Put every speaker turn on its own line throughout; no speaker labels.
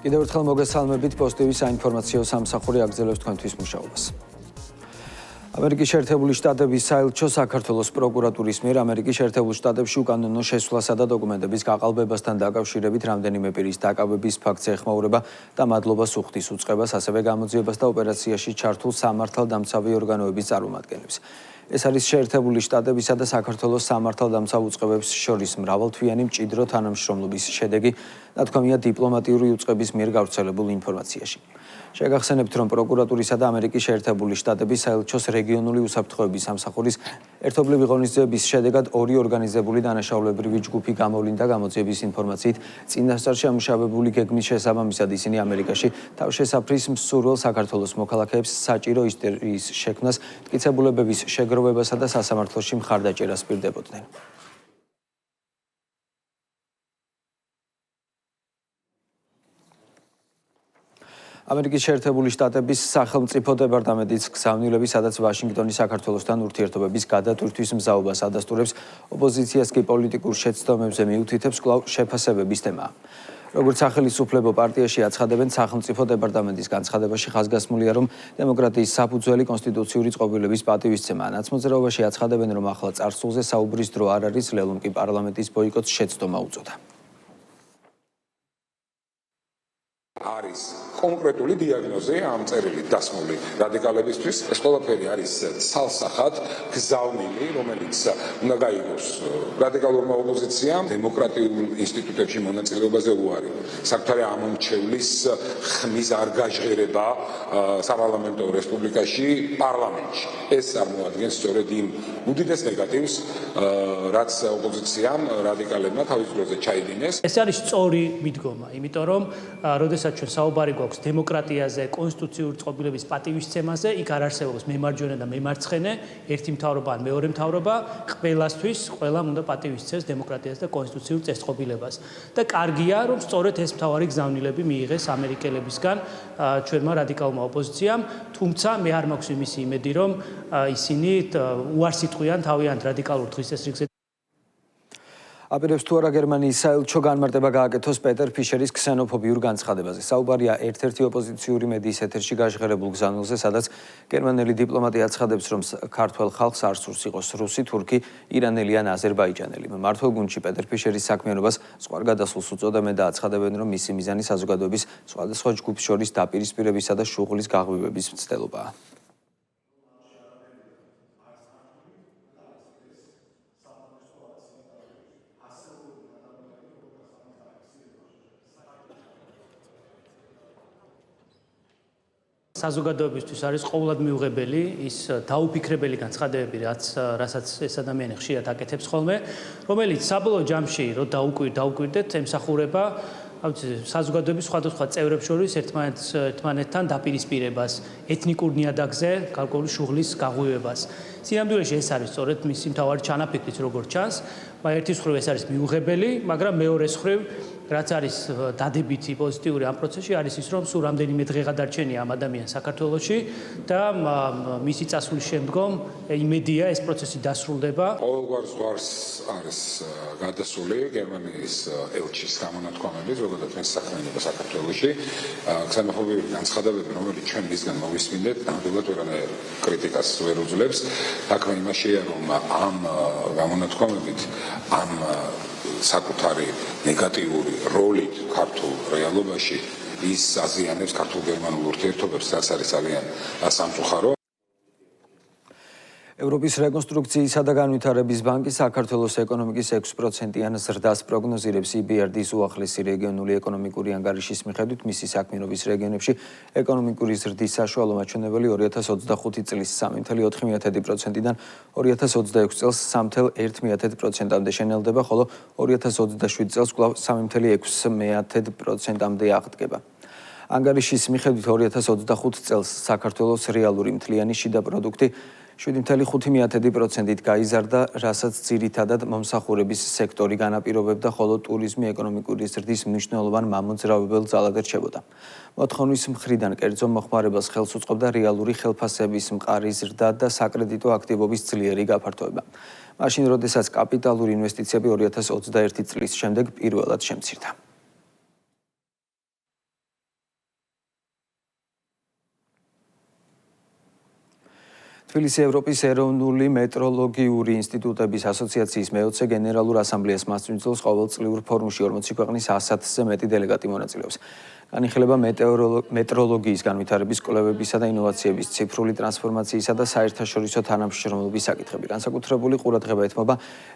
კიდევ ერთხელ მოგესალმებით პოზიტივის საინფორმაციო სამსახური აგრძელებს თქვენთვის მუშაობას. ამერიკის შეერთებული შტატების საელჩო საქართველოს პროკურატურის მიერ ამერიკის შეერთებულ შტატებში უკანონო შესვლასა და დოკუმენტების გაყალბებასთან დაკავშირებით რამდენიმე პირის დაკავების ფაქტს ეხმაურება და მადლობას უხდის უწყებას, ასევე გამოძიებას და ოპერაციაში ჩართულ სამართალდამცავი ორგანოების წარმომადგენლებს. ეს არის შეერთებული შტატებისა და საქართველოს სამართალდამცავ უწყებებს შორის მრავალთვიანი მჭიდრო თანამშრომლობის შედეგი, ნათქვამია დიპლომატიური უწყების მიერ გავრცელებულ ინფორმაციაში. შეგახსენებთ, რომ პროკურატურისა და ამერიკის შეერთებული შტატების საელჩოს რეგიონული უსაფრთხოების სამსახურის ერთობლივი ღონისძიების შედეგად ორი ორგანიზებული დანაშაულებრივი ჯგუფი გამოვლინდა გამოძიების ინფორმაციით წინასწარ შემუშავებული გეგმის შესაბამისად ისინი ამერიკაში თავშესაფრის მსურველ საქართველოს მოქალაქეებს საჭირო ისტორიის შექმნას, მტკიცებულებების შეგროვებასა და სასამართლოში მხარდაჭერას პირდებოდნენ. ამერიკის შეერთებული შტატების სახელმწიფო დეპარტამენტის გზავნილები, სადაც ვაშინგტონი საქართველოსთან ურთიერთობების გადატვირთვის მზაობას ადასტურებს, ოპოზიციას კი პოლიტიკურ შეცდომებზე მიუთითებს, კვლავ შეფასებების თემაა. როგორც სახელმწიფო პარტიაში აცხადებენ, სახელმწიფო დეპარტამენტის განცხადებაში ხაზგასმულია, რომ დემოკრატიის საფუძველი კონსტიტუციური წყობილების პატივისცემაა. ნაცმოძრაობაში აცხადებენ, რომ ახლა წარსულზე საუბრის დრო არ არის, ლელომ კი პარლამენტის ბოიკოტს შეცდომა უწოდა.
არის კონკრეტული დიაგნოზი ამ წერილით დასმული რადიკალებისთვის. ეს ყველაფერი არის ცალსახად გზავნილი, რომელიც უნდა გაიგოს რადიკალურმა ოპოზიციამ დემოკრატიულ ინსტიტუტებში მონაწილეობაზე უარი. საკუთარი ამომრჩევლის ხმის არ გაჟღერება საპარლამენტო რესპუბლიკაში, პარლამენტში. ეს წარმოადგენს სწორედ იმ უდიდეს ნეგატივს, რაც ოპოზიციამ რადიკალებმა თავის დროზე ჩაიდინეს.
ეს არის სწორი მიდგომა, იმიტომ რომ როდესაც ჩვენ საუბარი გვაქვს დემოკრატიაზე, კონსტიტუციური წყობილების პატივისცემაზე, იქ არ არსებობს მემარჯვენე და მემარცხენე, ერთი მთავრობა ან მეორე მთავრობა, ყველასთვის ყველამ უნდა პატივისცემს დემოკრატიას და კონსტიტუციურ წესწყობილებას. და კარგია, რომ სწორედ ეს მთავარი გზავნილები მიიღეს ამერიკელებისგან ჩვენმა რადიკალურმა ოპოზიციამ, თუმცა მე არ მაქვს იმისი იმედი, რომ ისინი უარს იტყვიან თავიანთ რადიკალურ დღის წესრიგზე.
აპირებს თუ არა გერმანიის საელჩო განმარტება გააკეთოს პეტერ ფიშერის ქსენოფობიურ განცხადებაზე. საუბარია ერთ-ერთი ოპოზიციური მედიის ეთერში გაჟღერებულ გზავნილზე, სადაც გერმანელი დიპლომატი აცხადებს, რომ ქართველ ხალხს არ სურს იყოს რუსი, თურქი, ირანელი ან აზერბაიჯანელი. მმართველ გუნდში პეტერ ფიშერის საქმიანობას ზღვარ გადასულს უწოდებენ და აცხადებენ, რომ მისი მიზანი საზოგადოების სხვადასხვა ჯგუფს შორის დაპირისპირებისა და შუღლის გაღვივების მცდელობაა.
საზოგადოებისთვის არის ყოველად მიუღებელი ის დაუფიქრებელი განცხადებები, რასაც ეს ადამიანი ხშირად აკეთებს ხოლმე, რომელიც საბოლოო ჯამში რო დაუკვირდეთ, ემსახურება საზოგადოების სხვადასხვა წევრებს შორის ერთმანეთთან დაპირისპირებას, ეთნიკურ ნიადაგზე გარკვეული შუღლის გაღვივებას. სინამდვილეში ეს არის სწორედ მისი მთავარი ჩანაფიქრიც, როგორც ჩანს, ერთის მხრივ ეს არის მიუღებელი, მაგრამ მეორეს მხრივ რაც არის დადებითი პოზიტიური ამ პროცესში არის ის, რომ სულ რამდენიმე დღე გადარჩენია ამ ადამიანს საქართველოში და მისი წასვლის შემდგომ იმედია ეს პროცესი დასრულდება.
ყოველგვარ ზღვარს არის გადასული გერმანიის ელჩის გამონათქვამებით, როგორც ეს საქმიანობა საქართველოში. ქსენოფობიური განცხადებები, რომელიც ჩვენ მისგან მოვისმინეთ, ნამდვილად ვერანაირ კრიტიკას ვერ უძლებს. საქმე იმაშია, რომ ამ გამონათქვამებით ამ საკუთარი ნეგატიური როლით ქართულ რეალობაში ის აზიანებს ქართულ-გერმანულ ურთიერთობებს, რაც არის ძალიან სამწუხარო.
ევროპის რეკონსტრუქციისა და განვითარების ბანკი საქართველოს ეკონომიკის 6%-იან ზრდას პროგნოზირებს. EBRD-ის უახლესი რეგიონული ეკონომიკური ანგარიშის მიხედვით მისი საქმიანობის რეგიონებში ეკონომიკური ზრდის საშუალო მაჩვენებელი 2025 წლის 3.4%-დან 2026 წელს 3.1%-მდე შენელდება, ხოლო 2027 წელს კვლავ 3.6%-მდე აღდგება. ანგარიშის მიხედვით 2025 წელს საქართველოს რეალური მთლიანი შიდა პროდუქტი 7.5%-ით გაიზარდა, რასაც ძირითადად მომსახურების სექტორი განაპირობებდა, ხოლო ტურიზმი ეკონომიკური ზრდის მნიშვნელოვან მამოძრავებელ ძალად რჩებოდა. მოთხოვნის მხრიდან კერძო მოხმარებას ხელს უწყობდა რეალური ხელფასების მყარი ზრდა და საკრედიტო აქტივობის ძლიერი გაფართოება. მაშინ, როდესაც კაპიტალური ინვესტიციები 2021 წლის შემდეგ პირველად შემცირდა. თბილისი ევროპის ეროვნული მეტროლოგიური ინსტიტუტების ასოციაციის მე-20 გენერალურ ასამბლეას მასწინძლოს ყოველწლიურ ფორუმში 40 ქვეყნის 100-ზე მეტი დელეგატი მონაწილეობს. განიხილება მეტროლოგიის განვითარების, კვლევებისა და ინოვაციების, ციფრული ტრანსფორმაციისა და საერთაშორისო თანამშრომლობის საკითხები. განსაკუთრებული ყურადღება ეთმობა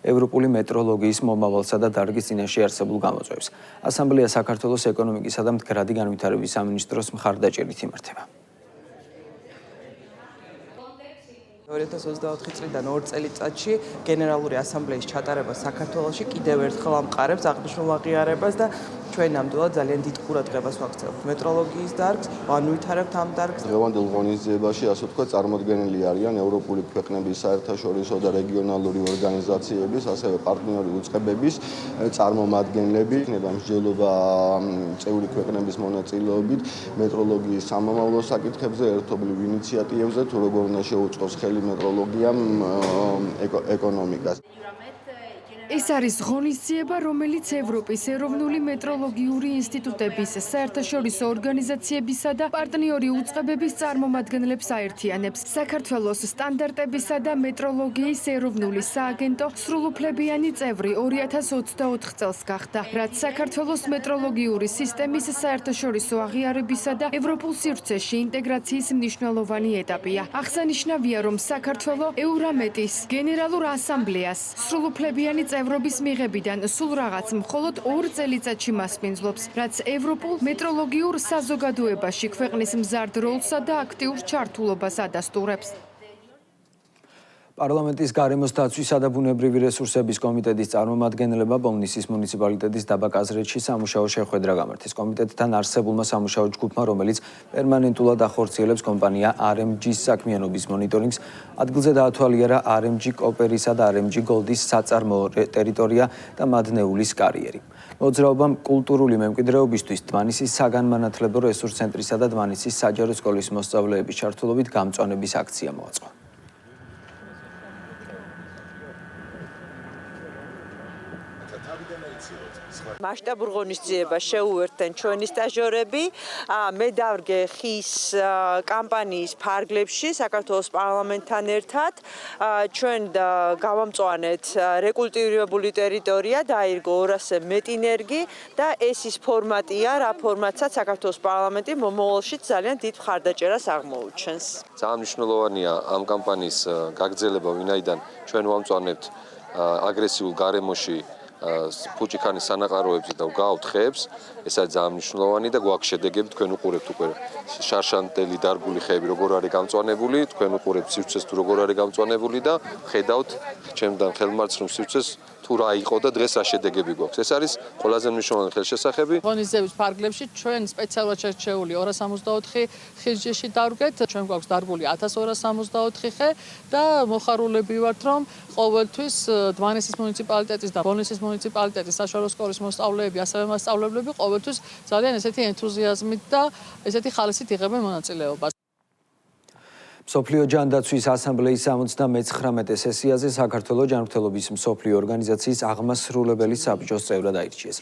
ევროპული მეტროლოგიის მომავალსა და დარგის წინაშე არსებულ გამოწვევებს. ასამბლეა საქართველოს ეკონომიკისა და მდგრადი განვითარების სამინისტროს მხარდაჭერით იმართება.
2024 წლიდან 2 წელიწადში გენერალური ასამბლეის ჩატარება საქართველოში კიდევ ერთხელ ამყარებს აღნიშნულ აღიარებას და ჩვენ ნამდვილად ძალიან დიდ ყურადღებას ვაქცევთ მეტროლოგიის დარგს, ვანვითარებთ ამ დარგს.
დღევანდელ ღონისძიებაში, ასე ვთქვათ, წარმოდგენილი არიან ევროპული ქვეყნების საერთაშორისო და რეგიონალური ორგანიზაციების, ასევე პარტნიორი უწყებების წარმომადგენლები, იქნება მსჯელობა წევრი ქვეყნების მონაწილეობით მეტროლოგიის სამომავლო საკითხებზე, ერთობლივ ინიციატივებზე, თუ როგორ უნდა შეუწყოს ხელი მეტროლოგიამ ეკონომიკას.
ეს არის ღონისძიება, რომელიც ევროპის ეროვნული მეტროლოგიური ინსტიტუტების, საერთაშორისო ორგანიზაციებისა და პარტნიორი უწყებების წარმომადგენლებს აერთიანებს. საქართველოს სტანდარტებისა და მეტროლოგიის ეროვნული სააგენტო სრულუფლებიანი წევრი 2024 წელს გახდა, რაც საქართველოს მეტროლოგიური სისტემის საერთაშორისო აღიარებისა და ევროპულ სივრცეში ინტეგრაციის მნიშვნელოვანი ეტაპია. აღსანიშნავია, რომ საქართველო ევრამეტის გენერალურ ასამბლეას სრულუფლებიანი ევროპის მიღებიდან სულ რაღაც მხოლოდ 2 წელიწადში მასპინძლობს, რაც ევროპულ მეტროლოგიურ საზოგადოებაში ქვეყნის მზარდ როლსა და აქტიურ ჩართულობას ადასტურებს.
პარლამენტის გარემოს დაცვისა და ბუნებრივი რესურსების კომიტეტის წარმომადგენლებმა ბოლნისის მუნიციპალიტეტის დაბა კაზრეთში სამუშაო შეხვედრა გამართეს. კომიტეტთან არსებულმა სამუშაო ჯგუფმა, რომელიც პერმანენტულად ახორციელებს კომპანია RMG-ის საქმიანობის მონიტორინგს, ადგილზე დაათვალიერა RMG კოპერისა და RMG გოლდის საწარმოო ტერიტორია და მადნეულის კარიერი. მოძრაობამ კულტურული მემკვიდრეობისთვის დმანისის საგანმანათლებლო რესურს ცენტრისა და დმანისის საჯარო სკოლის მოსწავლეების ჩართულობით გამწვანების აქცია მოაწყო.
მასშტაბურ ღონისძიებას შეუერთდნენ ჩვენი სტაჟიორები. მე დავრგე ხის კამპანიის ფარგლებში საქართველოს პარლამენტთან ერთად. ჩვენ გავამწვანეთ რეკულტივირებული ტერიტორია, დაირგო 200-ზე მეტი ნერგი და ეს ის ფორმატია, რა ფორმატსაც საქართველოს პარლამენტი მომავალში ძალიან დიდ მხარდაჭერას აღმოუჩენს.
ძალიან მნიშვნელოვანია ამ კამპანიის გაგრძელება, ვინაიდან ჩვენ ვამწვანებთ აგრესიულ გარემოში ფუჭიქანის სანაყაროებს და გავთ ხეებს, ეს არის ძალიან მნიშვნელოვანი და გვაქვს შედეგები, თქვენ უყურებთ უკვე შარშანტელი დარგული ხეები როგორ არის გამწვანებული, თქვენ უყურებთ სივრცეს თუ როგორ არის გამწვანებული და ხედავთ ჩემთან ხელმარცხნივ სივრცეს თუ რა იყო და დღეს რა შედეგები გვაქვს. ეს არის ყველაზე მნიშვნელოვანი ხელშესახები.
ღონისძიების ფარგლებში ჩვენ სპეციალურად შერჩეული 264 ხის ჯიში დავრგეთ, ჩვენ გვაქვს დარგული 1264 ხე და მოხარულები ვართ, რომ ყოველთვის დმანისის მუნიციპალიტეტის და ბოლნისის მუნიციპალიტეტის საშუალო სკოლის მოსწავლეები, ასევე მასწავლებლები ყოველთვის ძალიან ესეთი ენთუზიაზმით და ესეთი ხალისით იღებენ მონაწილეობას.
მსოფლიო ჯანდაცვის ასამბლეის 79-ე სესიაზე საქართველოს ჯანმრთელობის მსოფლიო ორგანიზაციის აღმასრულებელი საბჭოს წევრად აირჩიეს.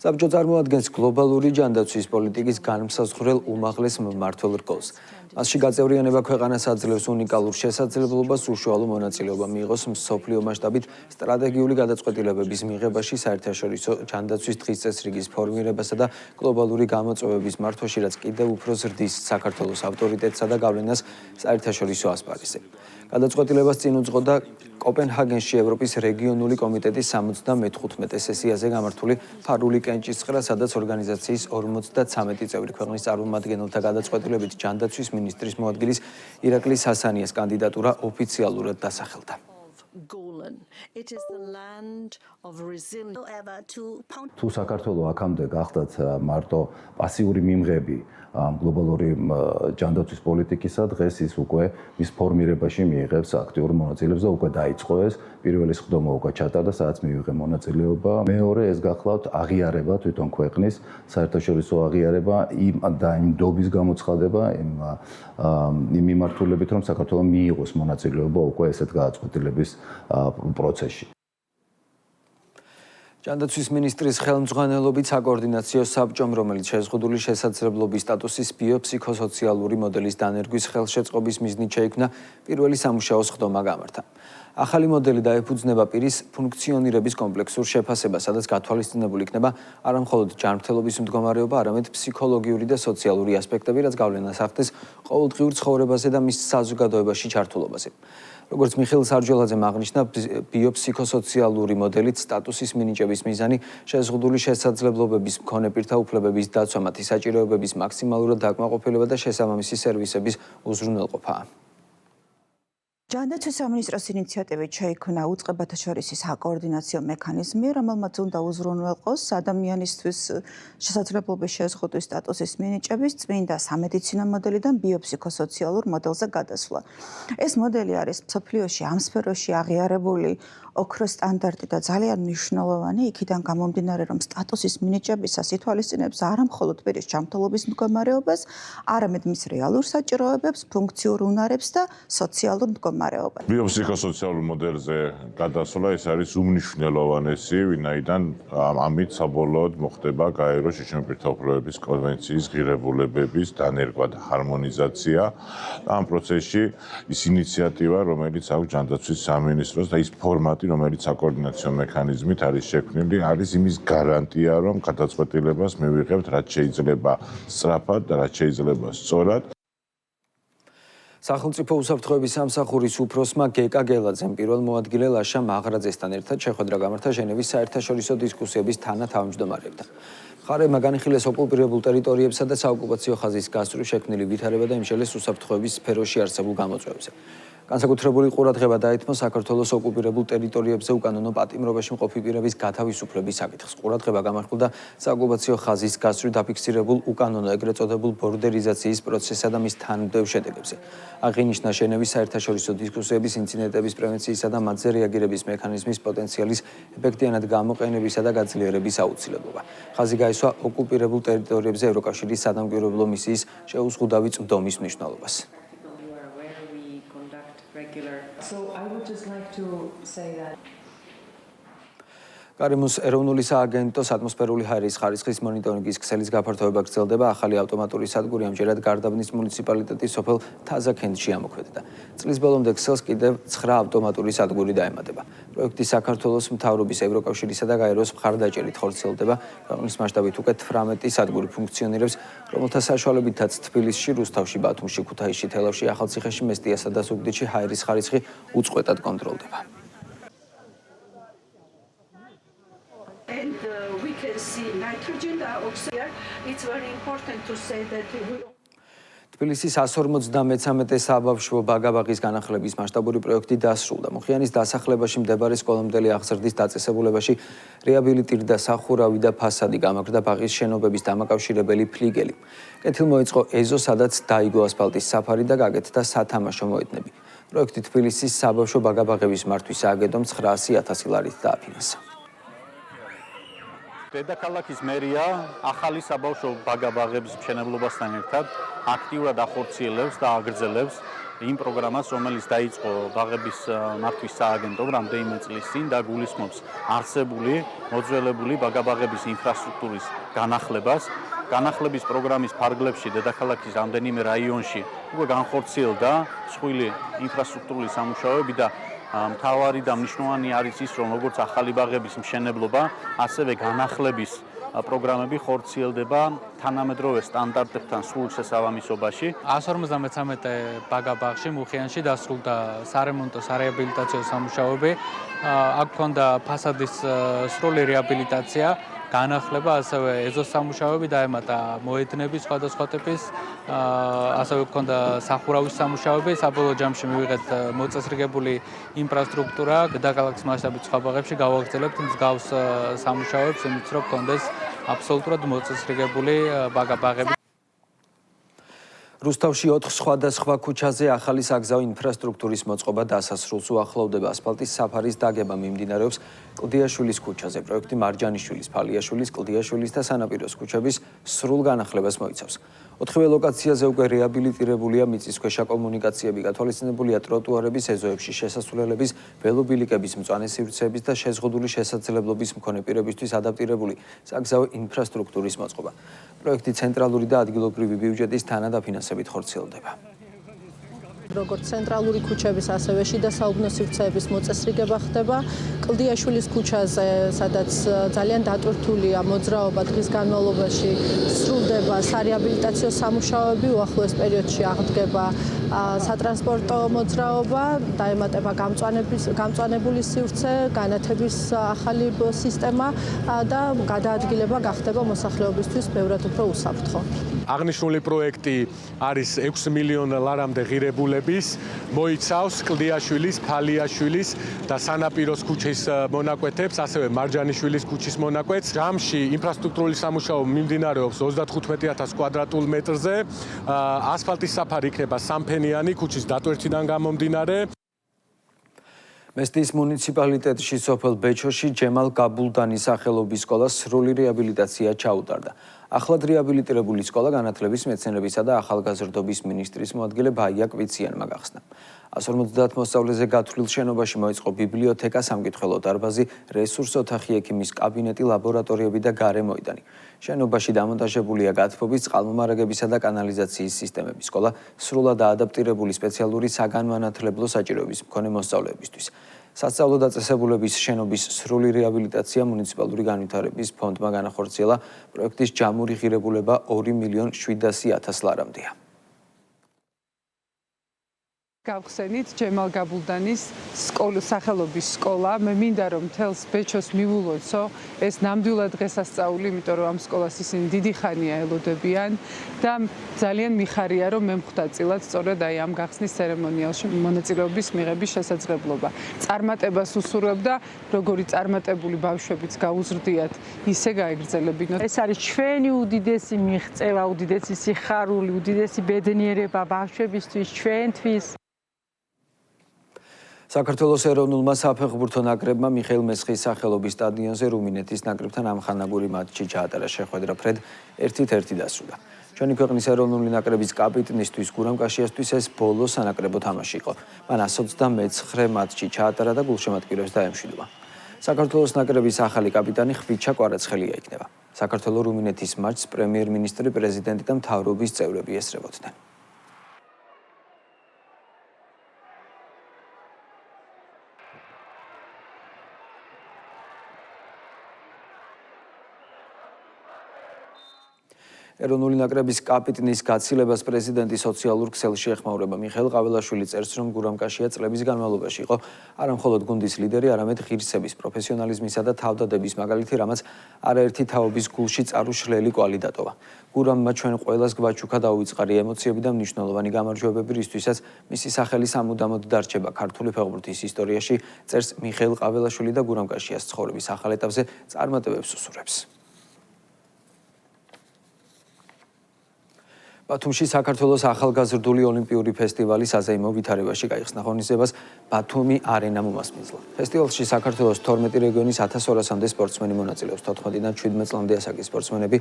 საბჭო წარმოადგენს გლობალური ჯანდაცვის პოლიტიკის განმსაზღვრელ უმაღლეს მმართველ რგოლს. მასში გაწევრიანება ქვეყანას აძლევს უნიკალურ შესაძლებლობას უშუალო მონაწილეობა მიიღოს მსოფლიო მასშტაბით სტრატეგიული გადაწყვეტილებების მიღებაში, საერთაშორისო ჯანდაცვის დღის წესრიგის ფორმირებასა და გლობალური გამოწვევების მართვაში, რაც კიდევ უფრო ზრდის საქართველოს ავტორიტეტსა და გავლენას საერთაშორისო ასპარეზზე. გადაწყვეტილებას წინ უძღოდა კოპენჰაგენში ევროპის რეგიონული კომიტეტის 75-ე სესიაზე გამართული ფარული კენჭისყრა, სადაც ორგანიზაციის 53 წევრი ქვეყნის წარმომადგენელთა გადაწყვეტილებით ჯანდაცვის მინისტრის მოადგილის ირაკლი სასანიას კანდიდატურა ოფიციალურად დასახელდა.
თუ საქართველოს აქამდე გახდათ მარტო პასიური მიმღები გლობალური ჯანდაცვის პოლიტიკისა, დღეს ის უკვე მის ფორმირებაში მიიღებს აქტიურ მონაწილეობას და უკვე დაიწყო ეს პირველი სხდომა უკვე ჩატარდა, სადაც მივიღე მონაწილეობა. მეორე ეს გახლავთ აღიარება თვითონ ქვეყნის საერთაშორისო აღიარება იმ დობის გამოცხადება იმ მიმართულებით, რომ საქართველოს მიიღოს მონაწილეობა უკვე ესეთ გადაწყვეტილების პროცესში.
ჯანდაცვის მინისტრის ხელმძღვანელობით საკოორდინაციო საბჭომ, რომელიც შეზღუდული შესაძლებლობის სტატუსის ბიოფსიქოსოციალური მოდელის დანერგვის ხელშეწყობის მიზნით შეიქმნა, პირველი სამუშაო სხდომა გამართა. ახალი მოდელი დაეფუძნება პირის ფუნქციონირების კომპლექსურ შეფასებას, სადაც გათვალისწინებული იქნება არა მხოლოდ ჯანმრთელობის მდგომარეობა, არამედ ფსიქოლოგიური და სოციალური ასპექტები, რაც გავლენას ახდენს ყოველდღიურ ცხოვრებაზე და მის საზოგადოებაში ჩართულობაზე. როგორც მიხეილ სარჯველაძემ აღნიშნა, ბიოფსიქოსოციალური მოდელით სტატუსის მინიჭების მიზანი შეზღუდული შესაძლებლობების მქონე პირთა უფლებების დაცვა, მათი საჭიროებების მაქსიმალურად დაკმაყოფილება და შესაბამისი სერვისების უზრუნველყოფაა.
ჯანდაცვის სამინისტროს ინიციატივით შეიქმნა უწყებათა შორის საკოორდინაციო მექანიზმი, რომელმაც უნდა უზრუნველყოს ადამიანისთვის შესაძლებლობის შეზღუდვის სტატუსის მინიჭების წმინდა სამედიცინო მოდელიდან ბიოფსიქოსოციალურ მოდელზე გადასვლა. ეს მოდელი არის მსოფლიოში ამ სფეროში აღიარებული ოქროს სტანდარტი და ძალიან მნიშვნელოვანი, იქიდან გამომდინარე, რომ სტატუსის მინიჭებისას ითვალისწინებს არა მხოლოდ პირის ჯანმრთელობის მდგომარეობას, არამედ მის რეალურ საჭიროებებს, ფუნქციურ უნარებს და სოციალურ მდგომარეობას.
ბიოფსიქოსოციალურ მოდელზე გადასვლა ეს არის უმნიშვნელოვანესი, ვინაიდან ამით საბოლოოდ მოხდება გაეროს შრომის პირთა უფლებების კონვენციის ღირებულებების დანერგვა და ჰარმონიზაცია. ამ პროცესში ის ინიციატივა, რომელიც აქვს ჯანდაცვის სამინისტროს და ის ფორმატი, რომელიც საკოორდინაციო მექანიზმით არის შექმნილი, არის იმის გარანტია, რომ გადაწყვეტილებას მივიღებთ, რაც შეიძლება სწრაფად და რაც შეიძლება სწორად.
სახელმწიფო უსაფრთხოების სამსახურის უფროსმა გეკა გელაძემ პირველ მოადგილე ლაშა მაღრაძესთან ერთად შეხვედრა გამართა ჟენევის საერთაშორისო დისკუსიების თანათავმჯდომარეებთან. მხარეებმა განიხილეს ოკუპირებულ ტერიტორიებსა და საოკუპაციო ხაზის გასწვრივ შექმნილი ვითარება და იმშელეს უსაფრთხოების სფეროში არსებულ გამოწვევებზე. განსაკუთრებული ყურადღება დაეთმო საქართველოს ოკუპირებულ ტერიტორიებზე უკანონო პატიმრობაში მყოფი პირების გათავისუფლების საკითხს. ყურადღება გამართულდა საოკუპაციო ხაზის გასწვრივ დაფიქსირებულ უკანონო ეგრეთ წოდებულ ბორდერიზაციის პროცესსა და მის თანმიმდევრ შედეგებზე. აღინიშნა ჟენევის საერთაშორისო დისკუსიების ინციდენტების პრევენციისა და მათზე რეაგირების მექანიზმის პოტენციალის ეფექტიანად გამოყენებისა და გაძლიერების აუცილებლობა. ხაზი გაისვა ოკუპირებულ ტერიტორიებზე ევროკავშირის სადამკვირვებლო მისიის შეუზღუდავი წვდომის მნიშვნელობას.
So I would just like to say that
გარემოს ეროვნული სააგენტოს ატმოსფერული ჰაერის ხარისხის მონიტორინგის ქსელის გაფართოება გრძელდება. ახალი ავტომატური სადგური ამჯერად გარდაბნის მუნიციპალიტეტის სოფელ თაზაქენში ამოქმედებდა. წლის ბოლომდე ქსელს კიდევ 9 ავტომატური სადგური დაემატება. პროექტი საქართველოს მთავრობის, ევროკავშირისა და გაეროს მხარდაჭერით ხორციელდება. ქვეყნის მასშტაბით უკვე 18 სადგური ფუნქციონირებს, რომელთა საშუალებითაც თბილისში, რუსთავში, ბათუმში, ქუთაისში, თელავში, ახალციხეში, მესტიასა და ზუგდიდში ჰაერის ხარისხი უწყვეტად კონტროლდება.
and we can see nitrogen dioxide. It's very important to say that we
თბილისის 153 საბავშვო ბაგაბაღის განახლების მასშტაბური პროექტი დასრულდა. მუხიანის დასახლებაში მდებარე სკოლამდელი აღზრდის დაწესებულებაში რეაბილიტირდა სახურავი და ფასადი, გამაგრდა ბაღის შენობების დამაკავშირებელი ფლიგელი. კეთილ მოეწყო ეზო, სადაც დაიგო ასფალტის საფარი და გაკეთდა სათამაშო მოედნები. პროექტი თბილისის საბავშვო ბაგაბაღების მართვის სააგენტომ 900.000 ლარით დააფინანსა.
დედაქალაქის მერია ახალი საბავშვო ბაგაბაღების მშენებლობასთან ერთად აქტიურად ახორციელებს და აგრძელებს იმ პროგრამას, რომელიც დაიწყო ბაღების მართვის სააგენტომ რამდენიმე წლის წინ და გულისხმობს არსებული მოძველებული ბაგაბაღების ინფრასტრუქტურის განახლებას. განახლების პროგრამის ფარგლებში დედაქალაქის რამდენიმე რაიონში უკვე განხორციელდა მსხვილი ინფრასტრუქტურული სამუშაოები და მთავარი და მნიშვნელოვანი არის ის, რომ როგორც ახალი ბაღების მშენებლობა, ასევე განახლების პროგრამები ხორციელდება თანამედროვე სტანდარტებთან სრულ შესაბამისობაში.
153 ბაგაბაღში მუხიანში დასრულდა სარემონტო სარეაბილიტაციო სამუშაოები. აქ ჰქონდა ფასადის სრული რეაბილიტაცია, განახლება, ასევე ეზოს სამუშაოები დაემატა მოედნების სხვადასხვა ტიპის, ასევე ჰქონდა სახურავის სამუშაოები. საბოლოო ჯამში მივიღეთ მოწესრიგებული ინფრასტრუქტურა. დედაქალაქის მასშტაბით სხვა ბაღებში გავაგრძელებთ მსგავს სამუშაოებს, იმით რომ ჰქონდეს აბსოლუტურად მოწესრიგებული ბაგაბაღები.
რუსთავში 4 სხვადასხვა ქუჩაზე ახალი საგზაო ინფრასტრუქტურის მოწყობა დასასრულს უახლოვდება. ასფალტის საფარის დაგება მიმდინარეობს კლდიაშვილის ქუჩაზე. პროექტი მარჯანიშვილის, ფალიაშვილის, კლდიაშვილის და სანაპიროს ქუჩების სრულ განახლებას მოიცავს. 4 ლოკაციაზე უკვე რეაბილიტირებულია მიწისქვეშა კომუნიკაციები, გათვალისწინებულია ტროტუარების ეზოებში შესასვლელების, ველობილიკების, მწვანე სივრცეების და შეზღუდული შესაძლებლობის მქონე პირებისთვის ადაპტირებული საგზაო ინფრასტრუქტურის მოწყობა. პროექტი ცენტრალური და ადგილობრივი ბიუჯეტის თანადაფინანსებით ხორციელდება.
როგორც ცენტრალური ქუჩების, ასევე შიდა საუბნო სივრცეების მოწესრიგება ხდება. კლდიაშვილის ქუჩაზე, სადაც ძალიან დატვირთულია მოძრაობა დღის განმავლობაში, სრულდება სარეაბილიტაციო სამუშაოები, უახლოეს პერიოდში აღდგება სატრანსპორტო მოძრაობა, დაემატება გამწვანებული სივრცე, განათების ახალი სისტემა და გადაადგილება გახდება მოსახლეობისთვის ბევრად უფრო უსაფრთხო.
აღნიშნული პროექტი არის 6 მილიონ ლარამდე ღირებულების, მოიცავს კლდიაშვილის, ფალიაშვილის და სანაპიროს ქუჩის მონაკვეთებს, ასევე მარჯანიშვილის ქუჩის მონაკვეთს. ჯამში ინფრასტრუქტურული სამუშაო მიმდინარეობს 35,000 კვადრატულ მეტრზე. ასფალტის საფარი იქნება სამფენიანი ქუჩის დატვირთიდან გამომდინარე.
მესტიის მუნიციპალიტეტში სოფელ ბეჩოში ჯემალ გაბულდანის სახელობის სკოლას სრული რეაბილიტაცია ჩაუტარდა. ახლად რეაბილიტირებული სკოლა განათლების, მეცნიერებისა და ახალგაზრდობის მინისტრის მოადგილე ბაია კვიციანმა გახსნა. 150 მოსწავლეზე გათვლილ შენობაში მოეწყო ბიბლიოთეკა, სამკითხველო დარბაზი, რესურს ოთახი, ექიმის კაბინეტი, ლაბორატორიები და გარე მოედანი. შენობაში დამონტაჟებულია გათბობის, წყალმომარაგებისა და კანალიზაციის სისტემები. სკოლა სრულად აადაპტირებული სპეციალური საგანმანათლებლო საჭიროების მქონე მოსწავლეებისთვის. სასწავლო დაწესებულების შენობის სრული რეაბილიტაცია მუნიციპალური განვითარების ფონდმა განახორციელა. პროექტის ჯამური ღირებულება 2,700,000 ლარამდეა.
გავხსენით ჯემალ გაბულდანის სახელობის სკოლა. მე მინდა რომ მთელს ბეჩოს მივულოცო ეს ნამდვილად დღესასწაული, იმიტომ რომ ამ სკოლას ისინი დიდი ხანია ელოდებიან და ძალიან მიხარია რომ მე მხვდა წილად სწორედ აი ამ გახსნის ცერემონიალში მონაწილეობის მიღების შესაძლებლობა. წარმატებას უსურვებ და როგორი წარმატებული ბავშვებიც გაუზრდიათ, ისე გაეგრძელებინოთ.
ეს არის ჩვენი უდიდესი მიღწევა, უდიდესი სიხარული, უდიდესი ბედნიერება ბავშვებისთვის, ჩვენთვის.
საქართველოს ეროვნულმა საფეხბურთო ნაკრებმა მიხეილ მესხის სახელობის სტადიონზე რუმინეთის ნაკრებთან ამხანაგური მატჩი ჩაატარა. შეხვედრა ფრედ 1-1 დასრულდა. ჩვენი ქვეყნის ეროვნული ნაკრების კაპიტნისთვის გურამ კაშიასთვის ეს ბოლო სანაკრებო თამაში იყო. მან 129 მატჩი ჩაატარა და გულშემატკივრებს დაემშვიდობა. საქართველოს ნაკრების ახალი კაპიტანი ხვიჩა კვარაცხელია იქნება. საქართველო-რუმინეთის მატჩს პრემიერ-მინისტრი, პრეზიდენტი და მთავრობის წევრები ესწრებოდნენ. ეროვნული ნაკრების კაპიტნის გაცილებას პრეზიდენტი სოციალურ ქსელში ეხმაურება. მიხეილ ყაველაშვილი წერს, რომ გურამ კაშია წლების განმავლობაში იყო არამხოლოდ გუნდის ლიდერი, არამედ ღირსების, პროფესიონალიზმისა და თავდადების მაგალითი, რამაც არაერთი თაობის გულში წარუშლელი კვალი დატოვა. გურამმა ჩვენ ყველას გვაჩუქა დაუვიწყარი ემოციები და მნიშვნელოვანი გამარჯვებები, რისთვისაც მისი სახელი სამუდამოდ დარჩება ქართული ფეხბურთის ისტორიაში, წერს მიხეილ ყაველაშვილი და გურამ კაშიას ცხოვრების ახალ ეტაპზე წარმატებებს უსურვებს. ბათუმში საქართველოს ახალგაზრდული ოლიმპიური ფესტივალი საზეიმო ვითარებაში გაიხსნა. ღონისძიებას ბათუმი არენა მომასპინძლა. ფესტივალში საქართველოს 12 რეგიონის 1200-მდე სპორტსმენი მონაწილეობს. 14-დან 17 წლამდე ასაკის სპორტსმენები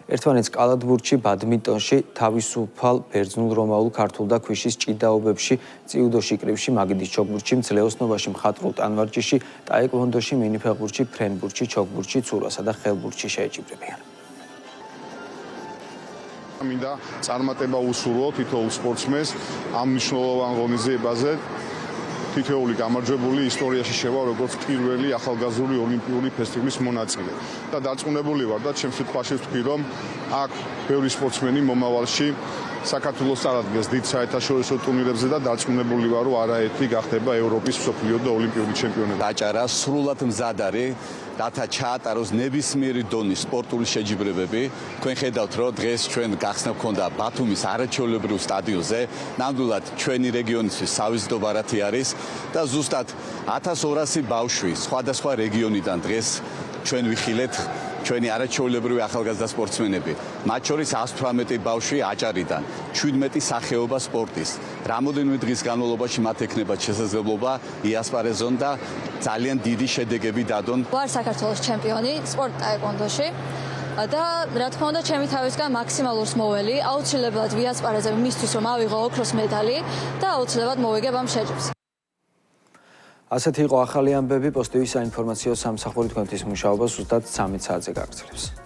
ერთმანეთს კალათბურთში, ბადმინტონში, თავისუფალ, ბერძნულ, რომაულ, ქართულ და ქვიშის ჭიდაობებში, წიუდოში, კრივში, მაგიდის ჩოგბურთში, მძლეოსნობაში, მხატვრულ ტანვარჯიშში, ტაეკვონდოში, მინიფეხბურთში, ფრენბურთში, ჩოგბურთში, ცურვასა და ხელბურთში შეეჭიბრებიან.
მინდა წარმატება უსურვო თითოეულ სპორტსმენს ამ მნიშვნელოვან ღონისძიებაზე. თითოეული გამარჯვებული ისტორიაში შევა როგორც პირველი ახალგაზრდული ოლიმპიური ფესტივალის მონაწილე. და დარწმუნებული ვარ და ჩემს სიტყვაში ვთქვი, რომ აქ ბევრი სპორტსმენი მომავალში საქართველოს წარადგენს დიდ საერთაშორისო ტურნირებზე და დარწმუნებული ვარ, რომ არაერთი გახდება ევროპის, მსოფლიო და ოლიმპიური ჩემპიონები.
აჭარა სრულად მზად არის რათა ჩაატაროს ნებისმიერი დონის სპორტული შეჯიბრებები. თქვენ ხედავთ, რომ დღეს ჩვენ გახსნა გქონდა ბათუმის არაჩვეულებრივ სტადიონზე. ნამდვილად ჩვენი რეგიონისთვის სავიზიტო ბარათი არის და ზუსტად 1200 ბავშვი სხვადასხვა რეგიონიდან დღეს ჩვენ ვიხილეთ ჩვენი არაჩვეულებრივი ახალგაზრდა სპორტსმენები. მათ შორის 118 ბავშვი აჭარიდან, 17 სახეობა სპორტის. რამოდენიმე დღის განმავლობაში მათ ექნებათ შესაძლებლობა იასპარეზონ და ძალიან დიდი შედეგები დადონ.
ვარ საქართველოს ჩემპიონი სპორტ ტაეკვონდოში.
და რა თქმა უნდა ჩემი თავისგან მაქსიმალურს მოველი, აუცილებლად ვიასპარეზებ მისთვის რომ ავიღო ოქროს медаლი და აუცილებლად მოვიგებ ამ შეჯიბს.
ასეთი იყო ახალი ამბები, პოსტივის საინფორმაციო სამსახური თქვენთვის მუშაობას ზუსტად 13 საათზე გაგრძელებს.